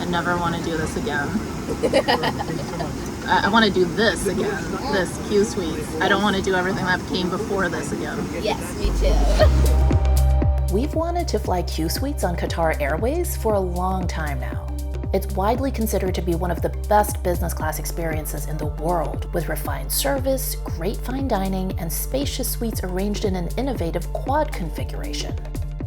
I never want to do this again. I want to do this again. This Qsuite. I don't want to do everything that came before this again. Yes, me too. We've wanted to fly Qsuites on Qatar Airways for a long time now. It's widely considered to be one of the best business class experiences in the world, with refined service, great fine dining, and spacious suites arranged in an innovative quad configuration.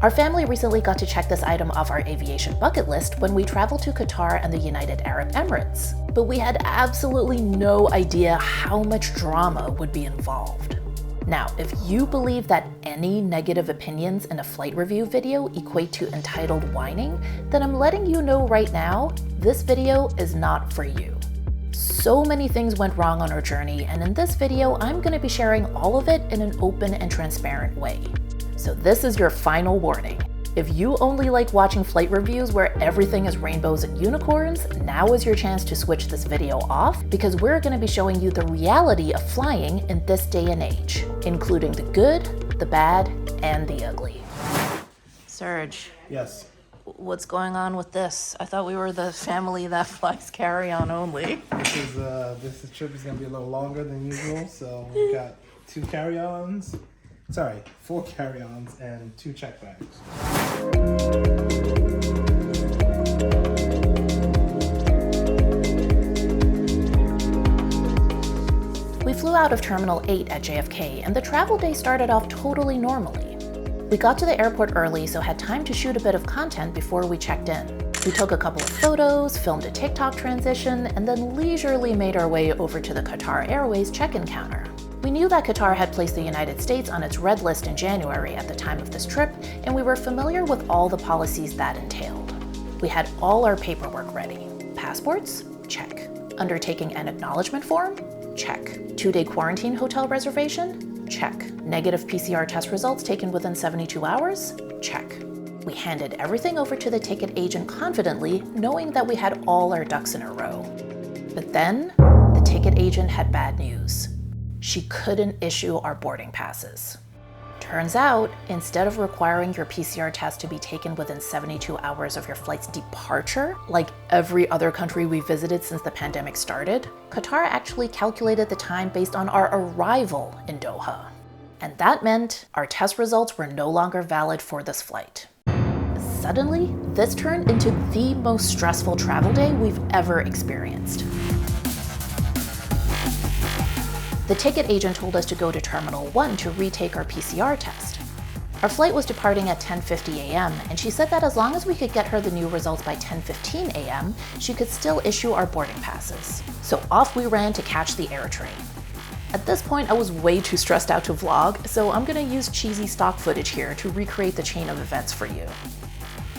Our family recently got to check this item off our aviation bucket list when we traveled to Qatar and the United Arab Emirates, but we had absolutely no idea how much drama would be involved. Now, if you believe that any negative opinions in a flight review video equate to entitled whining, then I'm letting you know right now, this video is not for you. So many things went wrong on our journey, and in this video, I'm going to be sharing all of it in an open and transparent way. So this is your final warning. If you only like watching flight reviews where everything is rainbows and unicorns, now is your chance to switch this video off, because we're going to be showing you the reality of flying in this day and age, including the good, the bad, and the ugly. Serge. Yes. What's going on with this? I thought we were the family that flies carry-on only. This trip is gonna be a little longer than usual, so we've got 4 carry-ons and 2 check bags. We flew out of Terminal 8 at JFK, and the travel day started off totally normally. We got to the airport early, so had time to shoot a bit of content before we checked in. We took a couple of photos, filmed a TikTok transition, and then leisurely made our way over to the Qatar Airways check-in counter. We knew that Qatar had placed the United States on its red list in January at the time of this trip, and we were familiar with all the policies that entailed. We had all our paperwork ready. Passports? Check. Undertaking an acknowledgement form? Check. 2-day quarantine hotel reservation? Check. Negative PCR test results taken within 72 hours? Check. We handed everything over to the ticket agent confidently, knowing that we had all our ducks in a row. But then, the ticket agent had bad news. She couldn't issue our boarding passes. Turns out, instead of requiring your PCR test to be taken within 72 hours of your flight's departure, like every other country we visited since the pandemic started, Qatar actually calculated the time based on our arrival in Doha. And that meant our test results were no longer valid for this flight. Suddenly, this turned into the most stressful travel day we've ever experienced. The ticket agent told us to go to Terminal 1 to retake our PCR test. Our flight was departing at 10:50 a.m., and she said that as long as we could get her the new results by 10:15 a.m., she could still issue our boarding passes. So off we ran to catch the air train. At this point, I was way too stressed out to vlog, so I'm gonna use cheesy stock footage here to recreate the chain of events for you.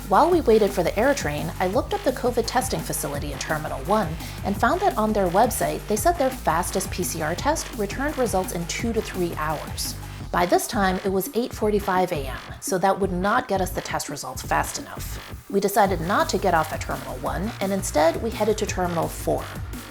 While we waited for the air train, I looked up the COVID testing facility in Terminal 1 and found that on their website, they said their fastest PCR test returned results in 2 to 3 hours. By this time, it was 8:45 a.m., so that would not get us the test results fast enough. We decided not to get off at Terminal 1, and instead we headed to Terminal 4.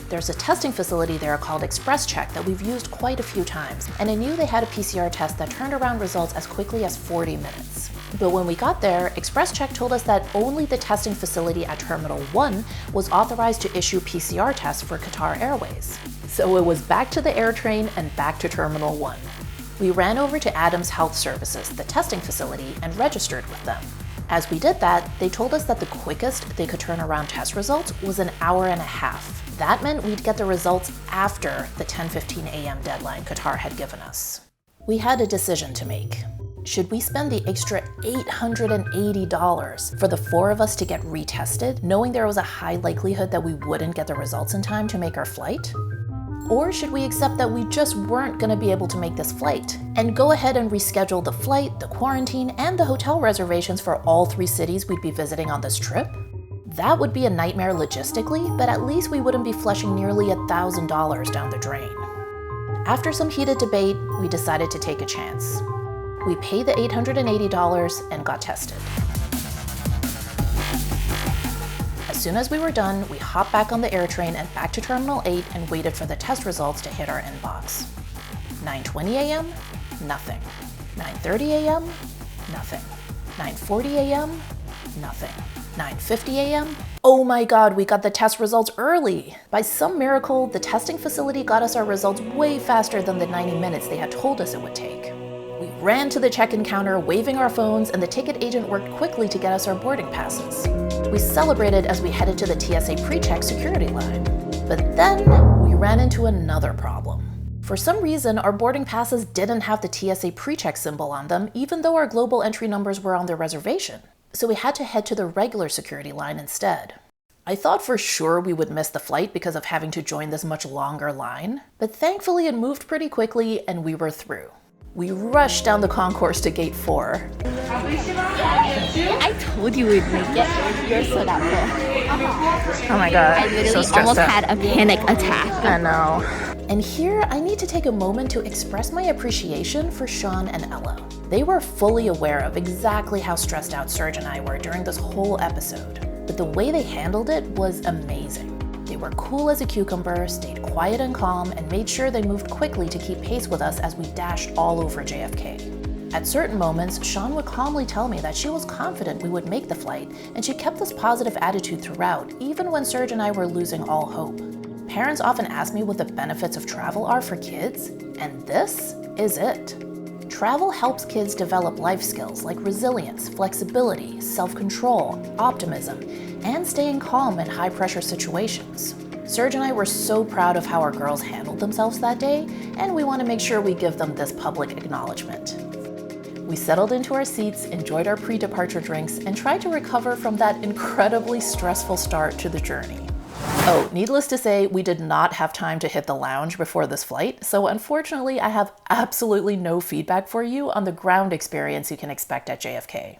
There's a testing facility there called Express Check that we've used quite a few times, and I knew they had a PCR test that turned around results as quickly as 40 minutes. But when we got there, Express Check told us that only the testing facility at Terminal 1 was authorized to issue PCR tests for Qatar Airways. So it was back to the air train and back to Terminal 1. We ran over to Adams Health Services, the testing facility, and registered with them. As we did that, they told us that the quickest they could turn around test results was an hour and a half. That meant we'd get the results after the 10:15 a.m. deadline Qatar had given us. We had a decision to make. Should we spend the extra $880 for the 4 of us to get retested, knowing there was a high likelihood that we wouldn't get the results in time to make our flight? Or should we accept that we just weren't going to be able to make this flight and go ahead and reschedule the flight, the quarantine, and the hotel reservations for all 3 cities we'd be visiting on this trip? That would be a nightmare logistically, but at least we wouldn't be flushing nearly $1,000 down the drain. After some heated debate, we decided to take a chance. We paid the $880 and got tested. As soon as we were done, we hopped back on the air train and back to Terminal 8 and waited for the test results to hit our inbox. 9:20 a.m., nothing. 9:30 a.m., nothing. 9:40 a.m., nothing. 9:50 a.m. Oh my god, we got the test results early! By some miracle, the testing facility got us our results way faster than the 90 minutes they had told us it would take. We ran to the check-in counter, waving our phones, and the ticket agent worked quickly to get us our boarding passes. We celebrated as we headed to the TSA pre-check security line. But then, we ran into another problem. For some reason, our boarding passes didn't have the TSA pre-check symbol on them, even though our global entry numbers were on their reservation. So we had to head to the regular security line instead. I thought for sure we would miss the flight because of having to join this much longer line, but thankfully it moved pretty quickly and we were through. We rushed down the concourse to gate 4. I told you we'd make it. You're so doubtful. Oh my god, I literally so stressed almost out. had a panic attack. I know. And here, I need to take a moment to express my appreciation for Sean and Ella. They were fully aware of exactly how stressed out Serge and I were during this whole episode, but the way they handled it was amazing. They were cool as a cucumber, stayed quiet and calm, and made sure they moved quickly to keep pace with us as we dashed all over JFK. At certain moments, Sean would calmly tell me that she was confident we would make the flight, and she kept this positive attitude throughout, even when Serge and I were losing all hope. Parents often ask me what the benefits of travel are for kids, and this is it. Travel helps kids develop life skills like resilience, flexibility, self-control, optimism, and staying calm in high-pressure situations. Serge and I were so proud of how our girls handled themselves that day, and we want to make sure we give them this public acknowledgement. We settled into our seats, enjoyed our pre-departure drinks, and tried to recover from that incredibly stressful start to the journey. Oh, needless to say, we did not have time to hit the lounge before this flight, so unfortunately I have absolutely no feedback for you on the ground experience you can expect at JFK.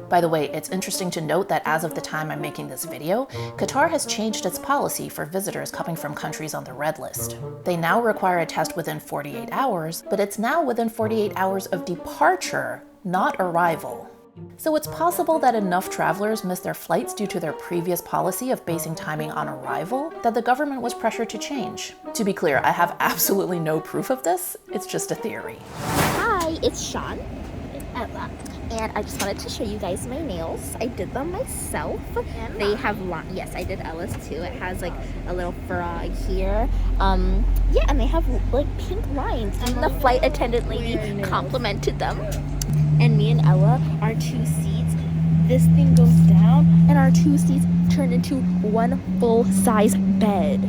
By the way, it's interesting to note that as of the time I'm making this video, Qatar has changed its policy for visitors coming from countries on the red list. They now require a test within 48 hours, but it's now within 48 hours of departure, not arrival. So it's possible that enough travelers missed their flights due to their previous policy of basing timing on arrival that the government was pressured to change. To be clear, I have absolutely no proof of this, it's just a theory. Hi, it's Sean and Ella, and I just wanted to show you guys my nails. I did them myself. They have yes, I did Ella's too. It has like a little frog here. Yeah, and they have like pink lines. And the flight attendant lady complimented them. And me and Ella, our 2 seats, this thing goes down, and our 2 seats turn into one full-size bed.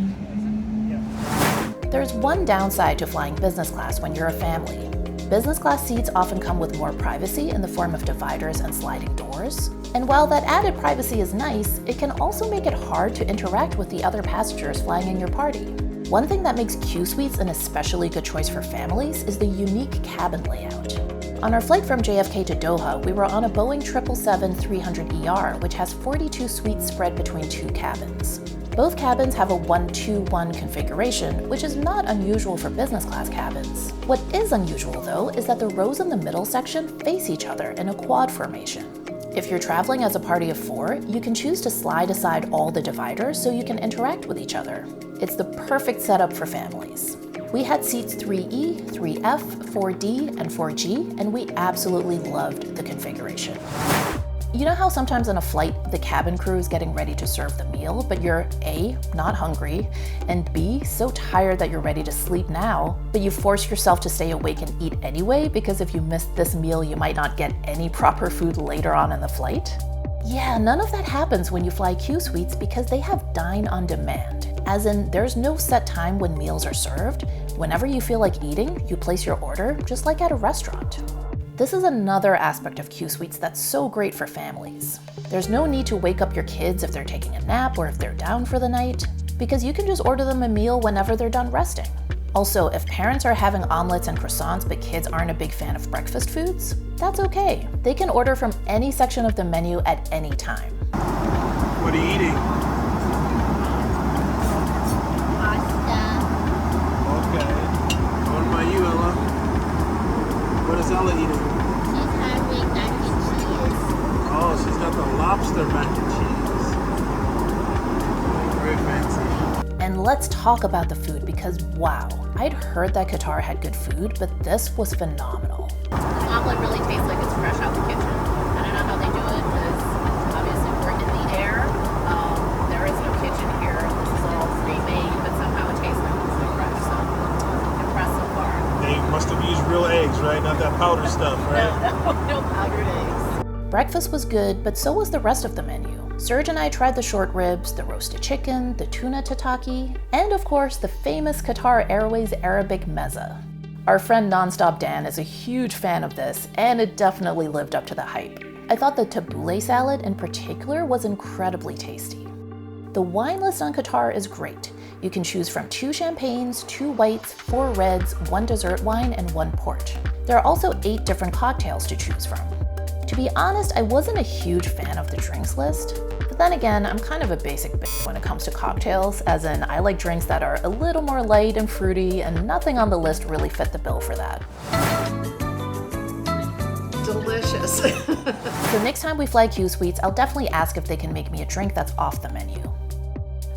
There's one downside to flying business class when you're a family. Business class seats often come with more privacy in the form of dividers and sliding doors. And while that added privacy is nice, it can also make it hard to interact with the other passengers flying in your party. One thing that makes Qsuites an especially good choice for families is the unique cabin layout. On our flight from JFK to Doha, we were on a Boeing 777-300ER, which has 42 suites spread between 2 cabins. Both cabins have a 1-2-1 configuration, which is not unusual for business class cabins. What is unusual, though, is that the rows in the middle section face each other in a quad formation. If you're traveling as a party of 4, you can choose to slide aside all the dividers so you can interact with each other. It's the perfect setup for families. We had seats 3E, 3F, 4D, and 4G, and we absolutely loved the configuration. You know how sometimes on a flight, the cabin crew is getting ready to serve the meal, but you're A, not hungry, and B, so tired that you're ready to sleep now, but you force yourself to stay awake and eat anyway because if you missed this meal, you might not get any proper food later on in the flight? Yeah, none of that happens when you fly Qsuites because they have dine on demand. As in, there's no set time when meals are served. Whenever you feel like eating, you place your order, just like at a restaurant. This is another aspect of Qsuites that's so great for families. There's no need to wake up your kids if they're taking a nap or if they're down for the night, because you can just order them a meal whenever they're done resting. Also, if parents are having omelets and croissants but kids aren't a big fan of breakfast foods, that's okay. They can order from any section of the menu at any time. What are you eating? Okay. What about you, Ella? What is Ella eating? She's having mac and cheese. Oh, she's got the lobster mac and cheese. Very fancy. And let's talk about the food because wow, I'd heard that Qatar had good food, but this was phenomenal. The omelet really tastes like it's fresh out the kitchen. I don't know how they do it because obviously we're in right? Not that powder stuff, right? No powdered eggs. Breakfast was good, but so was the rest of the menu. Serge and I tried the short ribs, the roasted chicken, the tuna tataki, and of course the famous Qatar Airways Arabic mezza. Our friend Nonstop Dan is a huge fan of this, and it definitely lived up to the hype. I thought the tabbouleh salad in particular was incredibly tasty. The wine list on Qatar is great. You can choose from 2 champagnes, 2 whites, 4 reds, 1 dessert wine, and 1 port. There are also 8 different cocktails to choose from. To be honest, I wasn't a huge fan of the drinks list, but then again, I'm kind of a basic bitch when it comes to cocktails, as in I like drinks that are a little more light and fruity, and nothing on the list really fit the bill for that. Delicious. So next time we fly Qsuites, I'll definitely ask if they can make me a drink that's off the menu.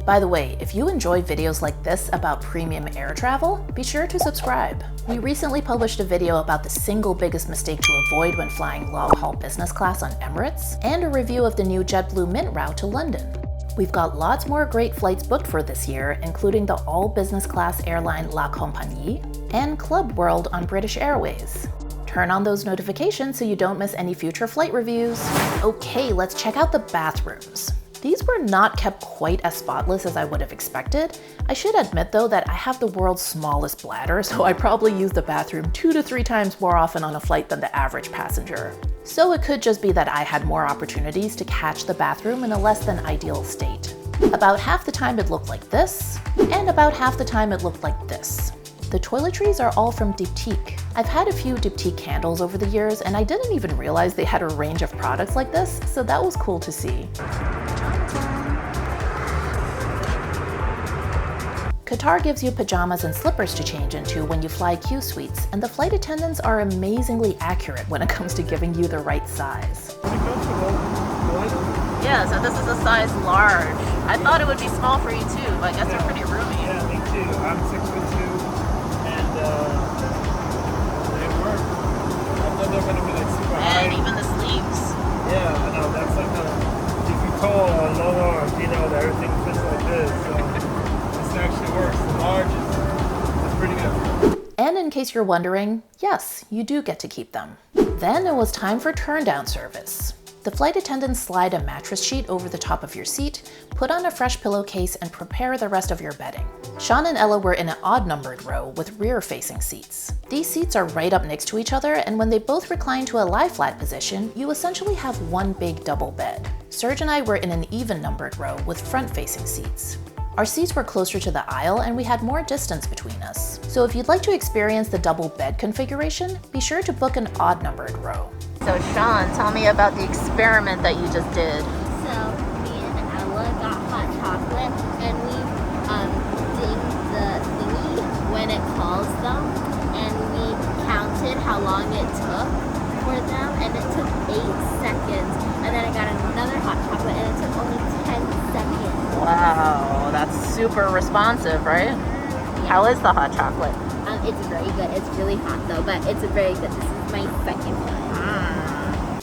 By the way, if you enjoy videos like this about premium air travel, be sure to subscribe. We recently published a video about the single biggest mistake to avoid when flying long-haul business class on Emirates, and a review of the new JetBlue Mint route to London. We've got lots more great flights booked for this year, including the all-business class airline La Compagnie and Club World on British Airways. Turn on those notifications so you don't miss any future flight reviews. Okay, let's check out the bathrooms. These were not kept quite as spotless as I would have expected. I should admit though that I have the world's smallest bladder, so I probably use the bathroom 2 to 3 times more often on a flight than the average passenger. So it could just be that I had more opportunities to catch the bathroom in a less than ideal state. About half the time it looked like this, and about half the time it looked like this. The toiletries are all from Diptyque. I've had a few Diptyque candles over the years, and I didn't even realize they had a range of products like this, so that was cool to see. Qatar gives you pajamas and slippers to change into when you fly Qsuites, and the flight attendants are amazingly accurate when it comes to giving you the right size. Yeah, so this is a size large. I thought it would be small for you too, but I guess they're pretty roomy. Yeah, me too. I'm 6'2", and they work. I thought they were gonna be like super high. And even the sleeves. Yeah, I know. That's like if you tall or low arms, you know that everything fits like this. So this actually works. The large is pretty good. And in case you're wondering, yes, you do get to keep them. Then it was time for turn-down service. The flight attendants slide a mattress sheet over the top of your seat, put on a fresh pillowcase, and prepare the rest of your bedding. Sean and Ella were in an odd-numbered row with rear-facing seats. These seats are right up next to each other, and when they both recline to a lie-flat position, you essentially have one big double bed. Serge and I were in an even-numbered row with front-facing seats. Our seats were closer to the aisle, and we had more distance between us. So if you'd like to experience the double bed configuration, be sure to book an odd-numbered row. So Sean, tell me about the experiment that you just did. So me and Ella got hot chocolate and we dinged the thingy when it calls them, and we counted how long it took for them, and it took 8 seconds. And then I got another hot chocolate and it took only 10 seconds. Wow, that's super responsive, right? How is the hot chocolate? It's very good. It's really hot though, but it's very good. This is my second one.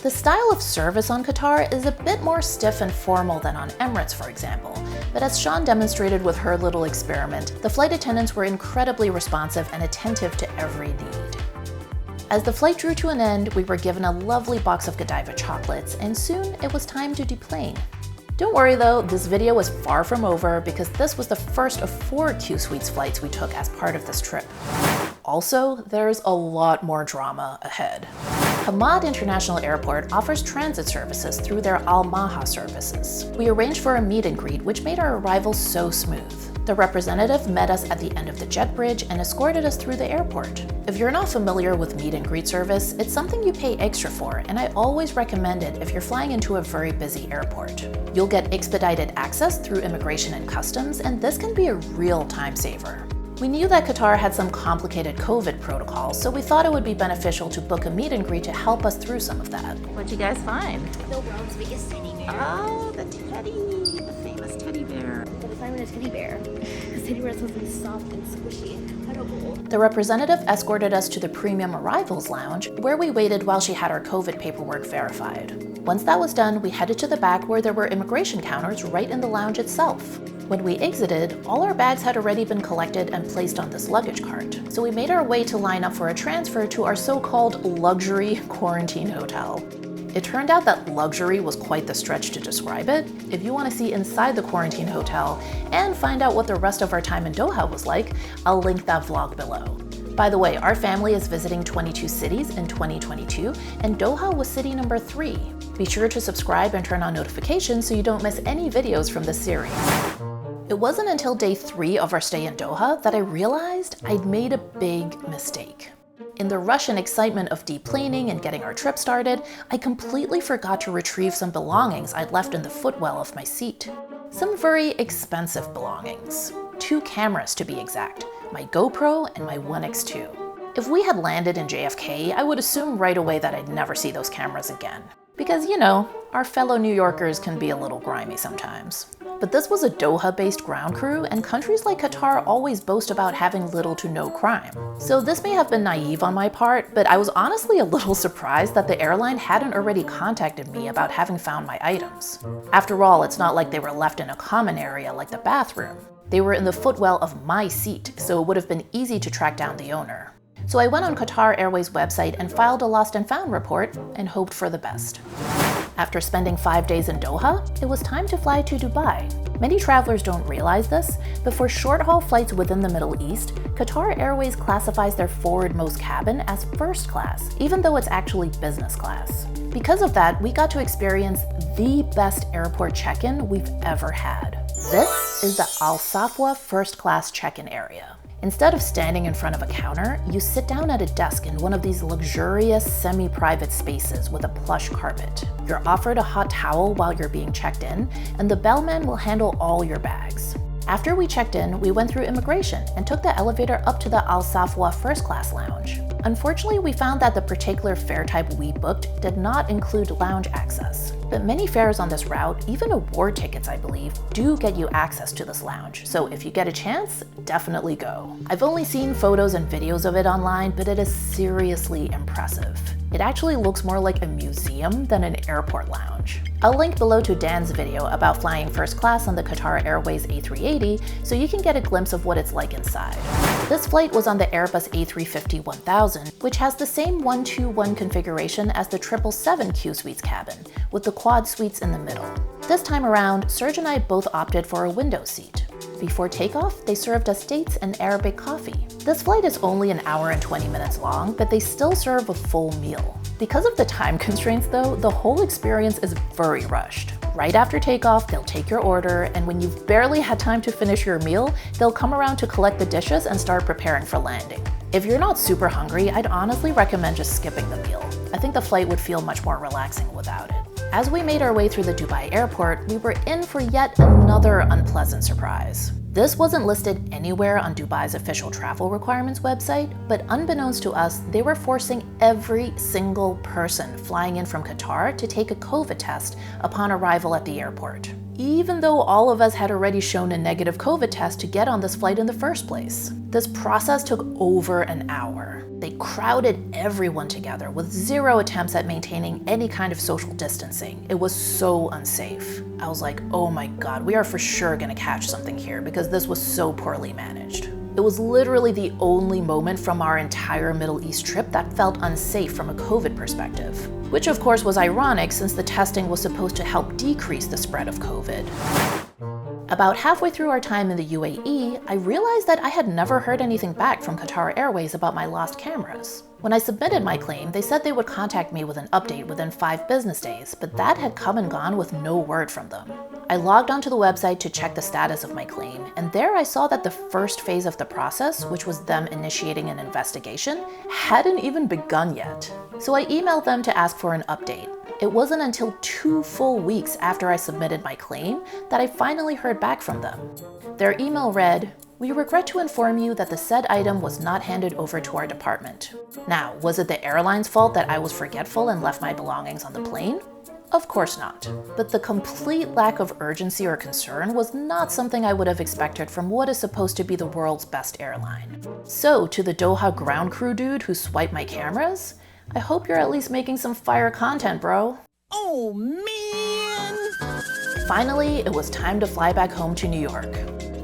The style of service on Qatar is a bit more stiff and formal than on Emirates, for example, but as Sean demonstrated with her little experiment, the flight attendants were incredibly responsive and attentive to every need. As the flight drew to an end, we were given a lovely box of Godiva chocolates, and soon it was time to deplane. Don't worry though, this video was far from over because this was the first of 4 Qsuites flights we took as part of this trip. Also, there's a lot more drama ahead. Hamad International Airport offers transit services through their Al Maha services. We arranged for a meet and greet, which made our arrival so smooth. The representative met us at the end of the jet bridge and escorted us through the airport. If you're not familiar with meet and greet service, it's something you pay extra for, and I always recommend it if you're flying into a very busy airport. You'll get expedited access through immigration and customs, and this can be a real time saver. We knew that Qatar had some complicated COVID protocols, so we thought it would be beneficial to book a meet and greet to help us through some of that. What'd you guys find? The world's biggest teddy bear. Oh, the famous teddy bear. But it's not even a teddy bear. Because teddy bear is supposed to be soft and squishy and incredible. The representative escorted us to the premium arrivals lounge, where we waited while she had our COVID paperwork verified. Once that was done, we headed to the back where there were immigration counters right in the lounge itself. When we exited, all our bags had already been collected and placed on this luggage cart, so we made our way to line up for a transfer to our so-called luxury quarantine hotel. It turned out that luxury was quite the stretch to describe it. If you want to see inside the quarantine hotel and find out what the rest of our time in Doha was like, I'll link that vlog below. By the way, our family is visiting 22 cities in 2022, and Doha was city number 3. Be sure to subscribe and turn on notifications so you don't miss any videos from this series. It wasn't until day 3 of our stay in Doha that I realized I'd made a big mistake. In the rush and excitement of deplaning and getting our trip started, I completely forgot to retrieve some belongings I'd left in the footwell of my seat. Some very expensive belongings. 2 cameras to be exact, my GoPro and my One X2. If we had landed in JFK, I would assume right away that I'd never see those cameras again. Because, you know, our fellow New Yorkers can be a little grimy sometimes. But this was a Doha-based ground crew, and countries like Qatar always boast about having little to no crime. So this may have been naive on my part, but I was honestly a little surprised that the airline hadn't already contacted me about having found my items. After all, it's not like they were left in a common area like the bathroom. They were in the footwell of my seat, so it would have been easy to track down the owner. So I went on Qatar Airways website and filed a lost and found report and hoped for the best. After spending 5 days in Doha, it was time to fly to Dubai. Many travelers don't realize this, but for short-haul flights within the Middle East, Qatar Airways classifies their forward-most cabin as first class, even though it's actually business class. Because of that, we got to experience the best airport check-in we've ever had. This is the Al Safwa first class check-in area. Instead of standing in front of a counter, you sit down at a desk in one of these luxurious semi-private spaces with a plush carpet. You're offered a hot towel while you're being checked in, and the bellman will handle all your bags. After we checked in, we went through immigration and took the elevator up to the Al Safwa first class lounge. Unfortunately, we found that the particular fare type we booked did not include lounge access. But many fares on this route, even award tickets I believe, do get you access to this lounge, so if you get a chance, definitely go. I've only seen photos and videos of it online, but it is seriously impressive. It actually looks more like a museum than an airport lounge. I'll link below to Dan's video about flying first class on the Qatar Airways A380 so you can get a glimpse of what it's like inside. This flight was on the Airbus A350-1000, which has the same 121 configuration as the 777 Qsuite's cabin, with the quad suites in the middle. This time around, Serge and I both opted for a window seat. Before takeoff, they served us dates and Arabic coffee. This flight is only an hour and 20 minutes long, but they still serve a full meal. Because of the time constraints though, the whole experience is very rushed. Right after takeoff, they'll take your order, and when you've barely had time to finish your meal, they'll come around to collect the dishes and start preparing for landing. If you're not super hungry, I'd honestly recommend just skipping the meal. I think the flight would feel much more relaxing without it. As we made our way through the Dubai airport, we were in for yet another unpleasant surprise. This wasn't listed anywhere on Dubai's official travel requirements website, but unbeknownst to us, they were forcing every single person flying in from Qatar to take a COVID test upon arrival at the airport, even though all of us had already shown a negative COVID test to get on this flight in the first place. This process took over an hour. They crowded everyone together with zero attempts at maintaining any kind of social distancing. It was so unsafe. I was like, oh my God, we are for sure gonna catch something here because this was so poorly managed. It was literally the only moment from our entire Middle East trip that felt unsafe from a COVID perspective, which of course was ironic since the testing was supposed to help decrease the spread of COVID. About halfway through our time in the UAE, I realized that I had never heard anything back from Qatar Airways about my lost cameras. When I submitted my claim, they said they would contact me with an update within 5 business days, but that had come and gone with no word from them. I logged onto the website to check the status of my claim, and there I saw that the first phase of the process, which was them initiating an investigation, hadn't even begun yet. So I emailed them to ask for an update. It wasn't until 2 full weeks after I submitted my claim that I finally heard back from them. Their email read, "We regret to inform you that the said item was not handed over to our department." Now, was it the airline's fault that I was forgetful and left my belongings on the plane? Of course not. But the complete lack of urgency or concern was not something I would have expected from what is supposed to be the world's best airline. So, to the Doha ground crew dude who swiped my cameras, I hope you're at least making some fire content, bro. Oh, man! Finally, it was time to fly back home to New York.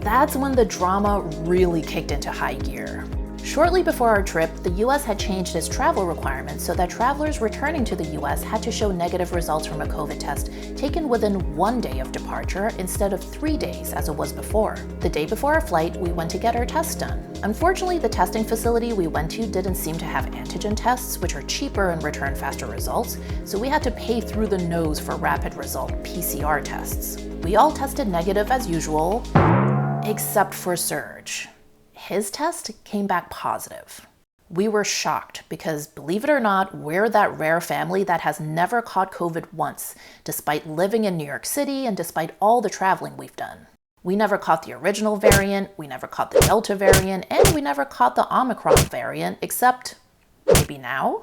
That's when the drama really kicked into high gear. Shortly before our trip, the US had changed its travel requirements so that travelers returning to the US had to show negative results from a COVID test taken within 1 day of departure instead of 3 days as it was before. The day before our flight, we went to get our tests done. Unfortunately, the testing facility we went to didn't seem to have antigen tests, which are cheaper and return faster results, so we had to pay through the nose for rapid result PCR tests. We all tested negative as usual, except for Serge. His test came back positive. We were shocked because, believe it or not, we're that rare family that has never caught COVID once, despite living in New York City and despite all the traveling we've done. We never caught the original variant, we never caught the Delta variant, and we never caught the Omicron variant, except maybe now?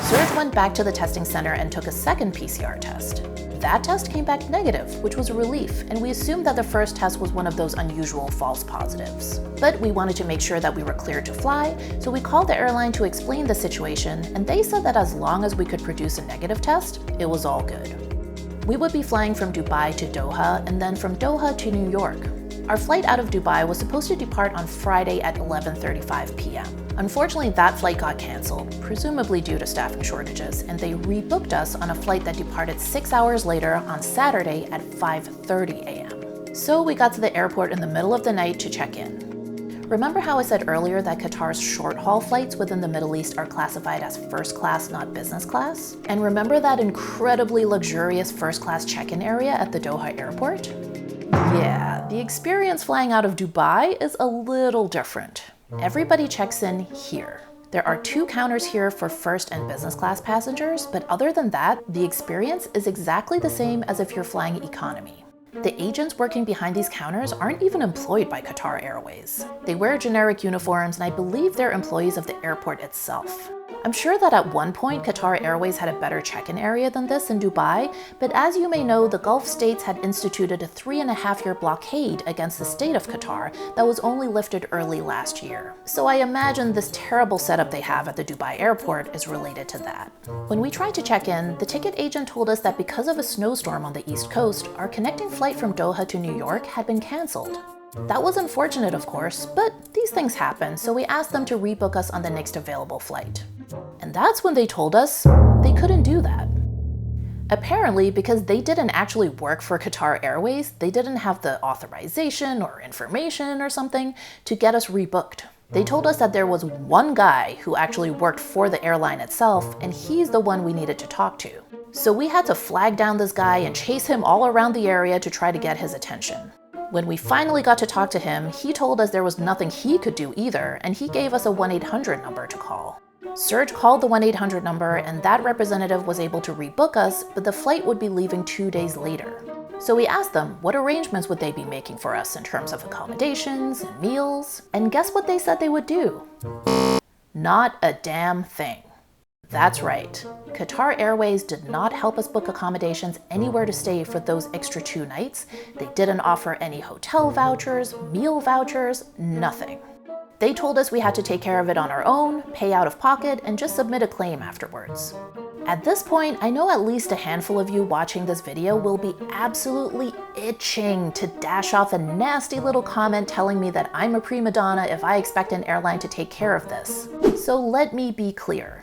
Serge went back to the testing center and took a second PCR test. That test came back negative, which was a relief, and we assumed that the first test was one of those unusual false positives. But we wanted to make sure that we were cleared to fly, so we called the airline to explain the situation, and they said that as long as we could produce a negative test, it was all good. We would be flying from Dubai to Doha, and then from Doha to New York. Our flight out of Dubai was supposed to depart on Friday at 11:35 p.m. Unfortunately, that flight got canceled, presumably due to staffing shortages, and they rebooked us on a flight that departed 6 hours later on Saturday at 5:30 a.m. So we got to the airport in the middle of the night to check in. Remember how I said earlier that Qatar's short-haul flights within the Middle East are classified as first class, not business class? And remember that incredibly luxurious first-class check-in area at the Doha airport? Yeah, the experience flying out of Dubai is a little different. Everybody checks in here. There are 2 counters here for first and business class passengers, but other than that, the experience is exactly the same as if you're flying economy. The agents working behind these counters aren't even employed by Qatar Airways. They wear generic uniforms, and I believe they're employees of the airport itself. I'm sure that at one point Qatar Airways had a better check-in area than this in Dubai, but as you may know, the Gulf states had instituted a 3.5-year blockade against the state of Qatar that was only lifted early last year. So I imagine this terrible setup they have at the Dubai airport is related to that. When we tried to check in, the ticket agent told us that because of a snowstorm on the East Coast, our connecting flight from Doha to New York had been canceled. That was unfortunate, of course, but these things happen, so we asked them to rebook us on the next available flight. And that's when they told us they couldn't do that. Apparently, because they didn't actually work for Qatar Airways, they didn't have the authorization or information or something to get us rebooked. They told us that there was one guy who actually worked for the airline itself, and he's the one we needed to talk to. So we had to flag down this guy and chase him all around the area to try to get his attention. When we finally got to talk to him, he told us there was nothing he could do either, and he gave us a 1-800 number to call. Serge called the 1-800 number, and that representative was able to rebook us, but the flight would be leaving 2 days later. So we asked them what arrangements would they be making for us in terms of accommodations and meals, and guess what they said they would do? Not a damn thing. That's right. Qatar Airways did not help us book accommodations anywhere to stay for those extra 2 nights. They didn't offer any hotel vouchers, meal vouchers, nothing. They told us we had to take care of it on our own, pay out of pocket, and just submit a claim afterwards. At this point, I know at least a handful of you watching this video will be absolutely itching to dash off a nasty little comment telling me that I'm a prima donna if I expect an airline to take care of this. So let me be clear.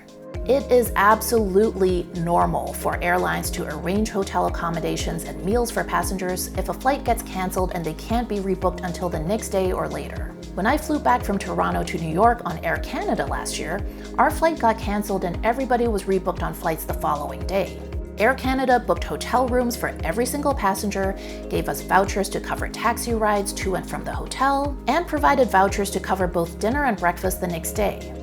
It is absolutely normal for airlines to arrange hotel accommodations and meals for passengers if a flight gets canceled and they can't be rebooked until the next day or later. When I flew back from Toronto to New York on Air Canada last year, our flight got canceled and everybody was rebooked on flights the following day. Air Canada booked hotel rooms for every single passenger, gave us vouchers to cover taxi rides to and from the hotel, and provided vouchers to cover both dinner and breakfast the next day.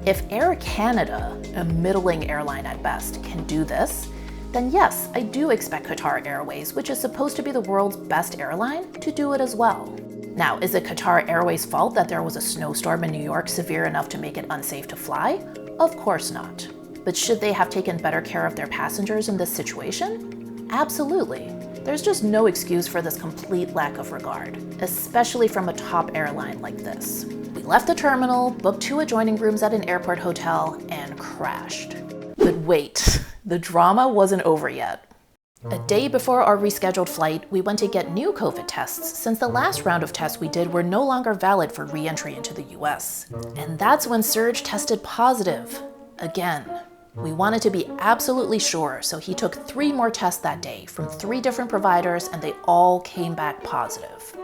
If Air Canada, a middling airline at best, can do this, then yes, I do expect Qatar Airways, which is supposed to be the world's best airline, to do it as well. Now, is it Qatar Airways' fault that there was a snowstorm in New York severe enough to make it unsafe to fly? Of course not. But should they have taken better care of their passengers in this situation? Absolutely. There's just no excuse for this complete lack of regard, especially from a top airline like this. We left the terminal, booked 2 adjoining rooms at an airport hotel, and crashed. But wait, the drama wasn't over yet. A day before our rescheduled flight, we went to get new COVID tests since the last round of tests we did were no longer valid for re-entry into the US. And that's when Serge tested positive. Again. We wanted to be absolutely sure, so he took 3 more tests that day from 3 different providers, and they all came back positive.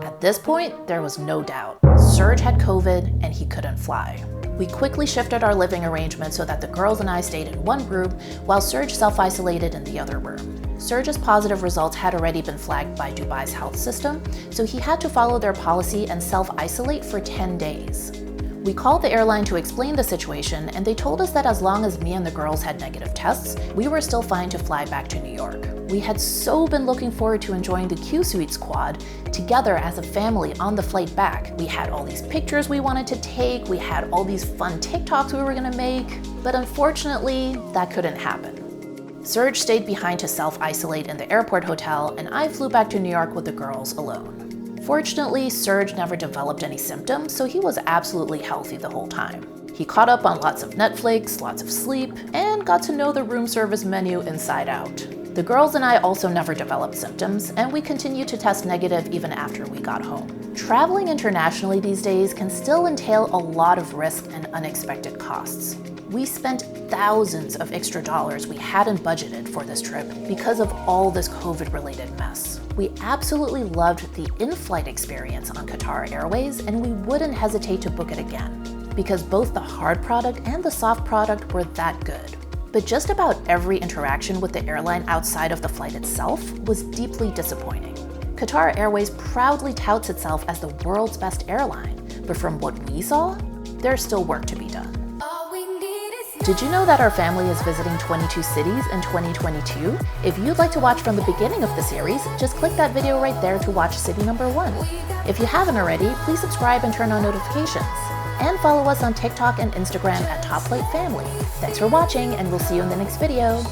At this point, there was no doubt. Serge had COVID and he couldn't fly. We quickly shifted our living arrangement so that the girls and I stayed in one room while Serge self-isolated in the other room. Serge's positive results had already been flagged by Dubai's health system, so he had to follow their policy and self-isolate for 10 days. We called the airline to explain the situation, and they told us that as long as me and the girls had negative tests, we were still fine to fly back to New York. We had so been looking forward to enjoying the Qsuite squad together as a family on the flight back. We had all these pictures we wanted to take, we had all these fun TikToks we were gonna make, but unfortunately, that couldn't happen. Serge stayed behind to self-isolate in the airport hotel, and I flew back to New York with the girls alone. Fortunately, Serge never developed any symptoms, so he was absolutely healthy the whole time. He caught up on lots of Netflix, lots of sleep, and got to know the room service menu inside out. The girls and I also never developed symptoms, and we continued to test negative even after we got home. Traveling internationally these days can still entail a lot of risk and unexpected costs. We spent thousands of extra dollars we hadn't budgeted for this trip because of all this COVID-related mess. We absolutely loved the in-flight experience on Qatar Airways, and we wouldn't hesitate to book it again, because both the hard product and the soft product were that good. But just about every interaction with the airline outside of the flight itself was deeply disappointing. Qatar Airways proudly touts itself as the world's best airline, but from what we saw, there's still work to be done. Did you know that our family is visiting 22 cities in 2022? If you'd like to watch from the beginning of the series, just click that video right there to watch city number 1. If you haven't already, please subscribe and turn on notifications. And follow us on TikTok and Instagram at Top Flight Family. Thanks for watching, and we'll see you in the next video.